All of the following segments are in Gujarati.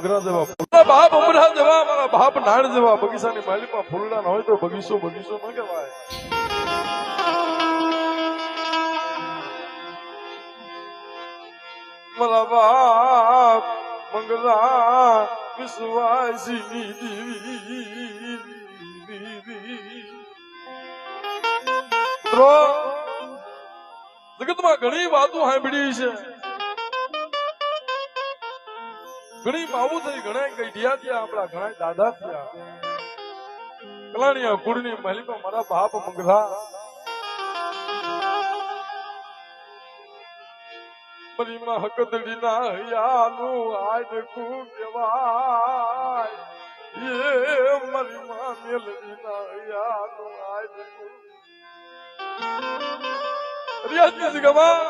મંગરા જેવા મારા બાપ અમરા જેવા મારા બાપ નાળ જેવા બગીચાની માલીમાં ફૂલડા હોય તો બગીચો બગીચો ન કહેવાય. મારા બાપ મંગરા વિશ્વાસી જગતમાં ઘણી વાતો સાંભળી છે, ઘણી માવું થઈ, ઘણા ગઈઢિયા થયા, આપણા ઘણા દાદા થયા. કલાણીયા કુળની મહેલીમાં મારા બાપ મંગરા મરીમાં હકદડી ના હૈયાનું આડકું કહેવાય. એ મરીમાં મેલડી ના હૈયાનું આડકું રિયાજની જગ્યામાં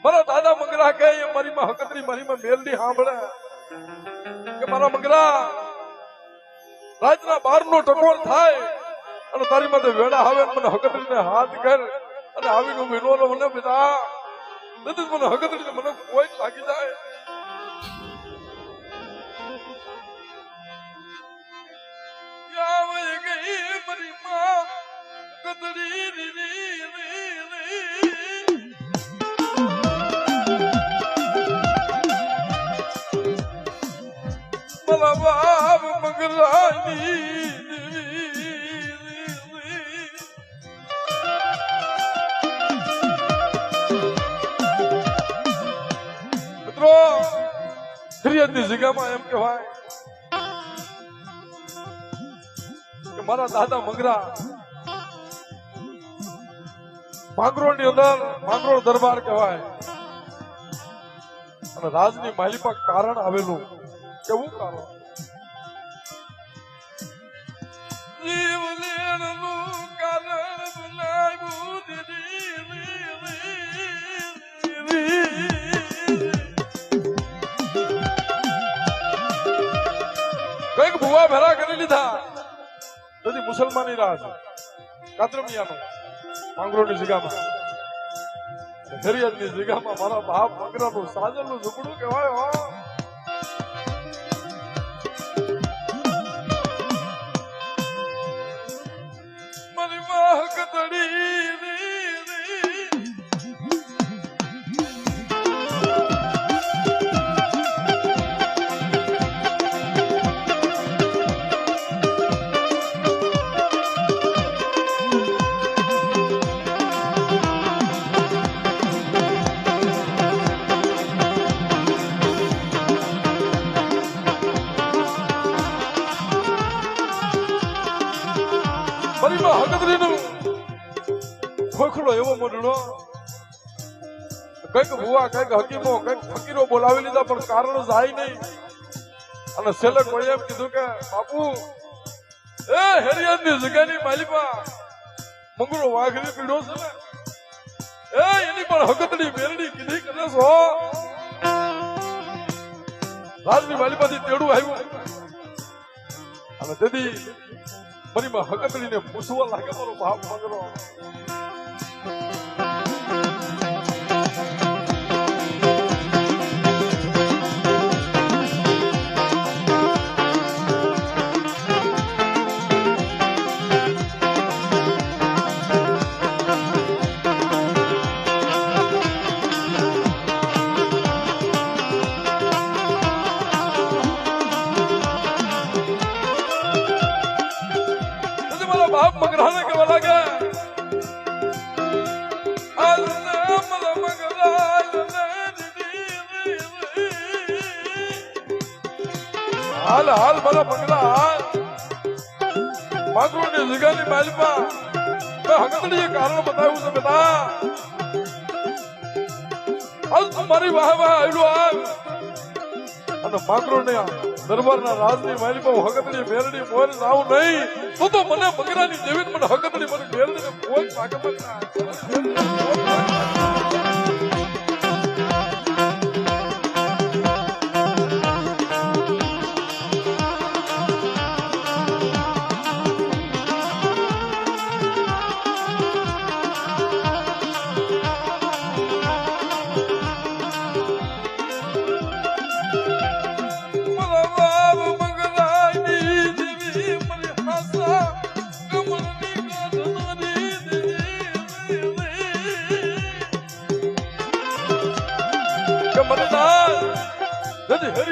મારા દાદા મંગરા કહે મારીમાં હકદડી મારીમાં મેલડી સાંભળે કે મારા મંગરા રાતના 12 નો ટકોર થાય અને તારી માથે વેડા આવે મને હકદડીને હાથ કર અને આવીને વિનોનો મને પિતા નથી મને હકદડીને મને કોઈ લાગી જાય. આવે ગઈ મારી માં હકદડી મારા બાપ મંગરાની મિત્રો ફરિયાદની જગ્યામાં એમ કહેવાય કે મારા દાદા મંગરા માંગરોળની અંદર માંગરોળ દરબાર કહેવાય અને રાજની માલિપા કારણ આવેલું. કેવું કારણ? જીવલેણનું કારણ બનાવ્યું કઈક ભુવા ભેરા કરી લીધા તેથી મુસલમાની રાજ કાતરમિયાનું માંગરોળની જગ્યામાં ફરિયાદની જગ્યામાં મારા બાપ મંગરાનું સાજરનું ઝૂંપડું કહેવાય. મારી માં હકદડી ખોખલો એવો મોઢડો કઈક ભુવા કઈક હકીમો કઈક ફકીરો બોલાવી લીધા પણ કારણ જાય નહીં અને છેલ્લે કોઈ એમ કીધું કે બાપુ એ હેરિયાની જગ્યાની માલિપા મંગળો વાઘરી પીડો છે ને એ એની પણ હકતડી મેરડી કીધી કરે છો. રાજની માલિપાથી તેડું આવ્યું અને તેથી મરીમાં હકતડીને પૂછવા લાગે મારો બાપ મંગરો. બાપ મંગરાને કેવા લાગે હાલ હાલ મારા મંગરા હાલ માંગરોળની જગ્યાની માલિપા મેં હકતડીએ કારણ બતાવ્યું છે બેટા. હાલ તું મારી વાહ વાહ આવ્યું હાલ અને માંગરોળની દરબારના રાજની માલિપા હકતડી મેરડી મોર લાવું નહીં તો મને મંગરાની જેવી મને હકતડી મને મેરડીને કોઈ પાકે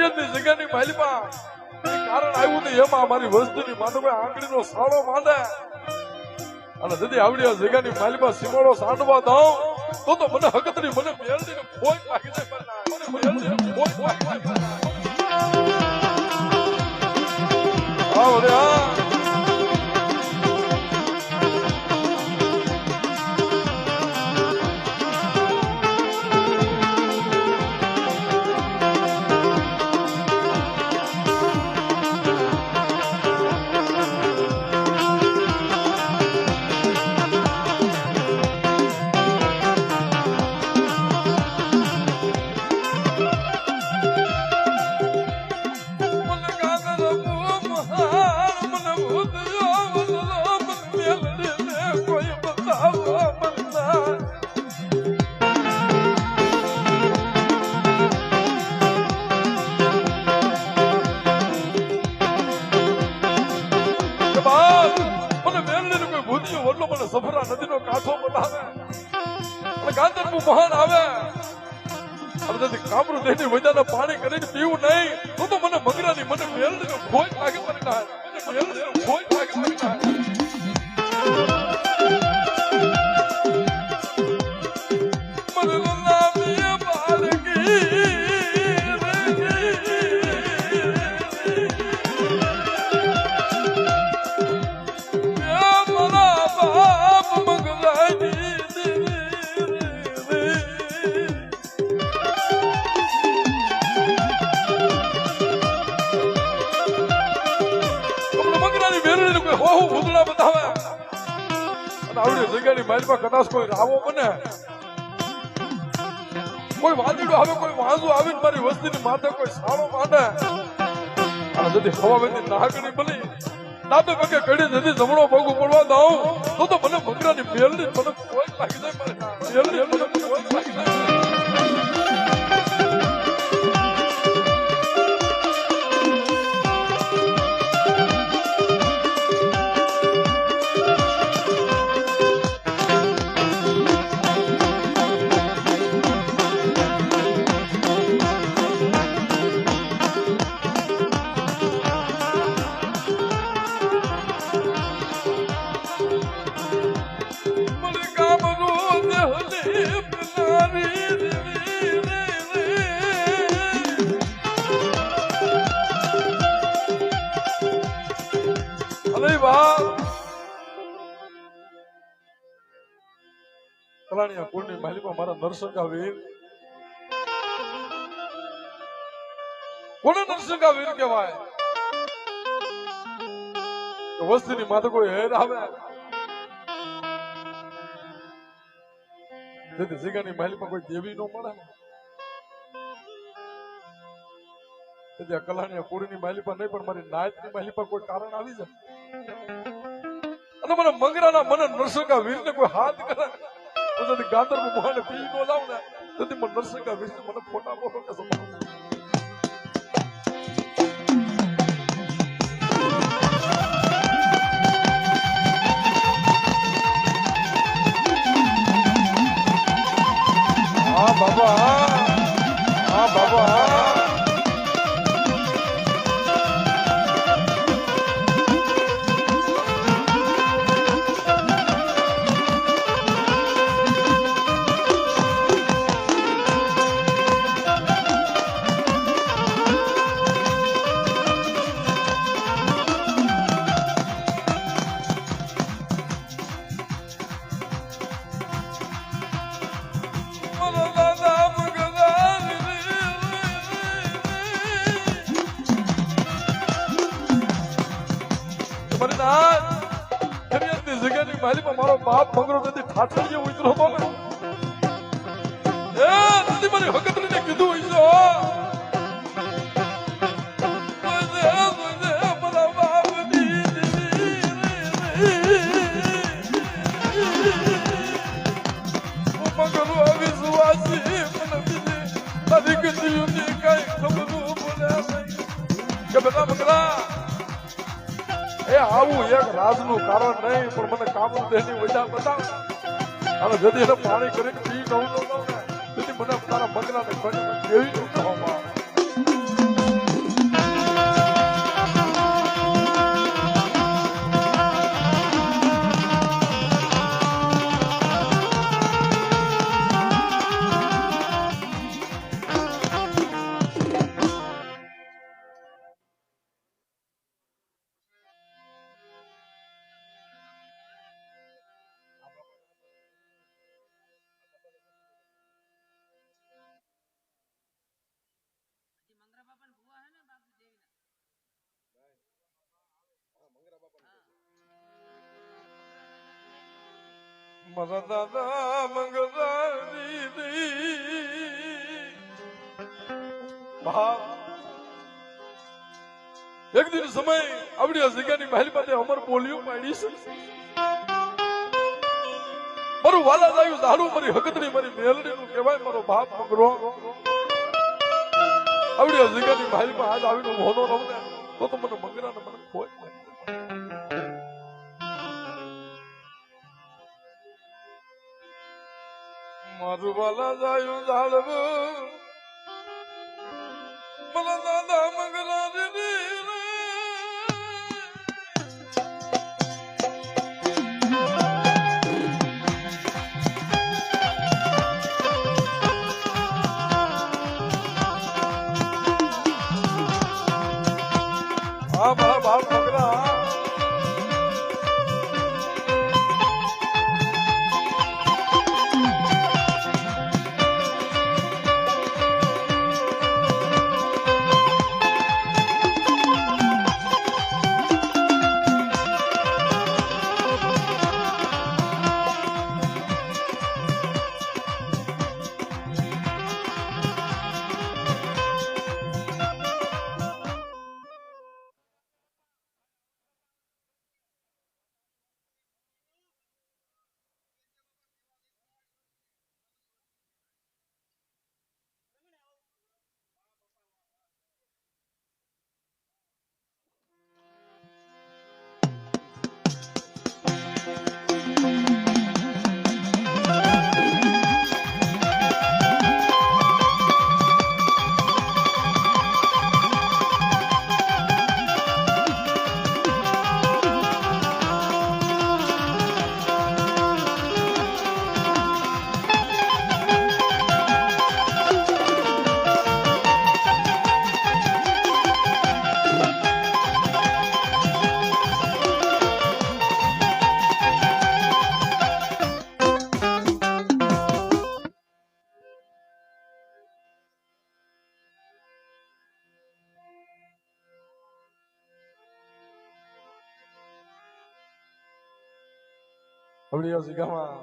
હેરિયરની જગ્યાની માલિપા કારણ આવ્યું ને એમાં મારી વસ્તુની માથે કોઈ આંગળીનો સાળો માંડે અને જદી આવડી આ જગ્યાની માલિપા સીમાડો સાંડવા દઉં તો મને હકતરી મને મેળવીને કોઈ નાખી દે મને મેળવીને કોઈ નાખી દે હા ઓરે હા સફરા નદીનો કાંઠો બતાવે અને ગાંધરપુર મહાન આવે અને તેથી કામરું દેની વજાને પાણી કરીને પીવું નહીં તો મને મગરાની મને મેલડીનો ખોજ લાગે મને મેલડીનો ખોજ લાગે મને માલમાં કદાચ કોઈ રાવો બને કોઈ વાદળું આવે કોઈ વાંઝું આવીને મારી વસ્તીની માથે કોઈ સાળો માંડે અને જદી હવાવેની નાગણી બની ડાબે પગે કડી જદી જમણો પગ પડવા દઉં તો મને મગરાની મેલડી મને કોઈ લાગી જાય મેલડી મને કોઈ લાગી જાય કુળની મહેલીમાં મારા નરસંગા વીર કોને નરસંગા વીર કહેવાય વસ્તીની માથે કોઈ હેર આવે જેથી જગ્યાની મહેલીમાં કોઈ દેવી ન મળે તેથી આ કલાણી કુળની મહેલીમાં નહીં પણ મારી નાયતની મહેલીમાં કોઈ કારણ આવી જાય અને મને મંગરાના મને નરસંગા વીરને કોઈ હાથ કરે ગાંધર મોહને પી નો લાવ ને તેથી મને નરસંગા વિશે મને ફોટા બોલો કે હા બાબા હા બાબા મારો બાપ મંગરો નથી ઠાઠડીએ ઉતરો તો ને એ નથી મારી હકતરીને કીધું હોય કે બધા મંગરા એ આવું એક રાજનું કારણ નહીં પણ મને કામનું દેહની વજા બતાવ અને જદી એને પાણી કરીને પી નવું ને તેથી મને તારા મંગરાને કેવી કહેવામાં મારા દાદા મંગળાની એક દિન સમય આવડી આ જગ્યાની મહેલ પાસે અમર બોલ્યું પાડી છે મારું વાલા જાયું ઝાડું મારી હકતની મારી મેલડી નું કહેવાય મારો બાપ મંગરો આવડી આ જગ્યાની મહેલ માં આજ આવીને હોનો રહું ને તો મને મંગરા ને મને ખોય મારું વાલા જાયું ઝાડવું મારા દાદા મંગલા મારા બાપ મંગલા હવડિયા જગ્યામાં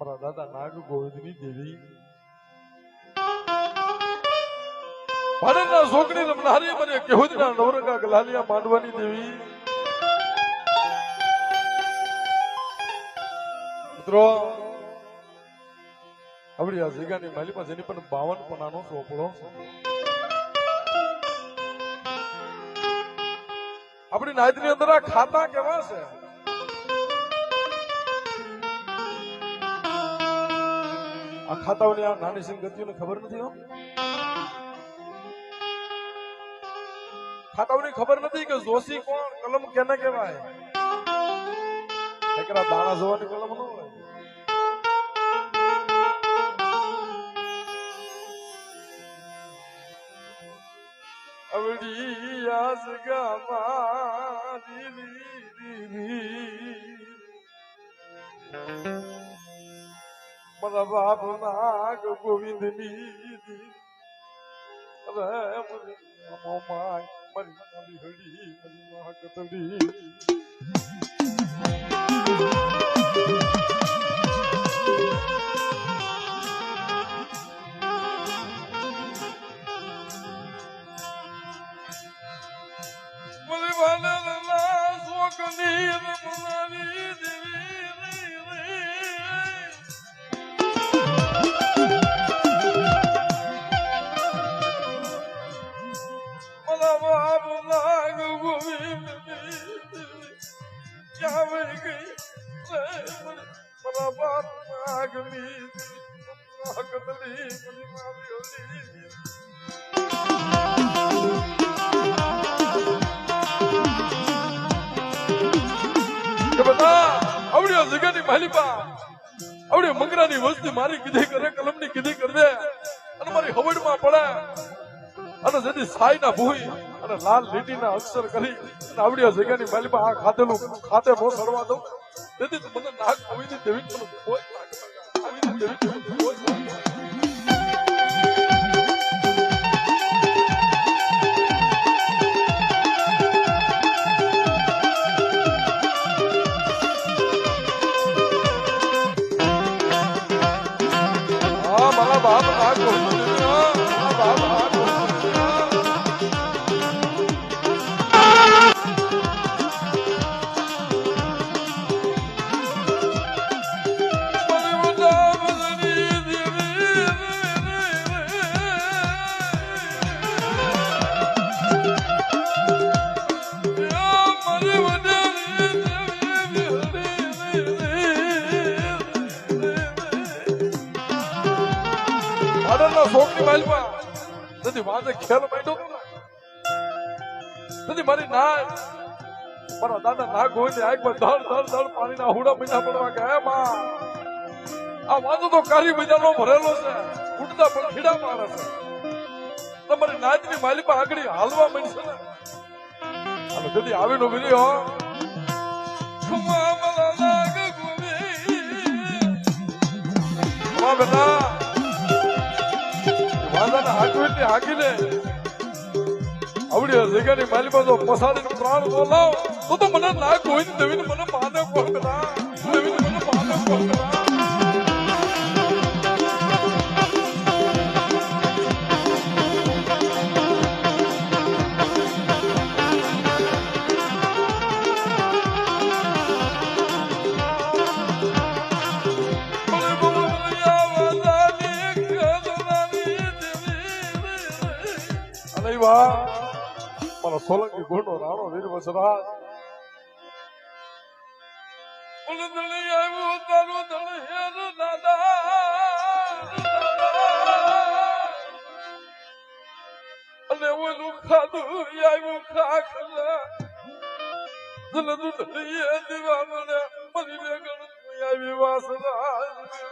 મારા દાદા નાગ ગોવિંદની દેવી ભાડેના છોકરી રમનારી મને કેહુદના નવરંગા ગલાલિયા માંડવાની દેવી મિત્રો હવડિયા જગ્યાની માલિમાં જેની પણ 52 પનાનો ચોપડો આપણી નાયતની અંદર આ ખાતા કેવા છે આ ખાતાઓની આ નાની સિંહ ગતિઓને ખબર નથી હો ખાતાઓની ખબર નથી કે જોશી કોણ કલમ કેને કહેવાય એકરા દાણા જોવાની કલમ ન હોય અવડી આસ ગામા મારા બાપ નાગ ગોવિંદ ની મારી હડી કતડી આવડે મંગરાની વસ્તી મારી કીધી કરે કલમની કીધી કરી દે અને મારી હવડમાં પડે અને જેથી સાઈના ભૂઈ અને લાલ લીટીના અક્ષર કરી અને આવડી આ જગ્યાની માલિમાં આ ખાતેલું ખાતે નો સડવા દઉં તેથી મને નાગ કવિની દેવી મને કોઈ લાગે કવિની દેવી કોઈ સોલંકી માલપા નથી વાંધે ખેલ માંડ્યો તો નથી મારી નાય મારા દાદા નાગ હોય ને આંખમાં ધડ પાણીના હુડા મહિના પડવા ગયા માં આ વાંધો તો કારી મહિનાનો ભરેલો છે ઉડતા પણ ખીડા મારે છે તમારી નાચની માલિપા આગળ હાલવા મળશે ને અને જલ્દી આવીનો વિડીયો બેટા વાંધાને હાકવીને હાકીને આવડી જગ્યાની માલિપા તો પસાડીને પ્રાણ તો લાવ તો મને નાક હોય ને દેવીને મને માને કોણ બેટા દેવીને મને માને કોણ બેટા મારા સોલંકી ઘોડો રાણો વીર વસરાજ આવ્યું તારું દળ દાદા અને ઓલું ખાધું આવ્યું ખાખલા દીવા મને મરી ગણ આવી વાસરાજ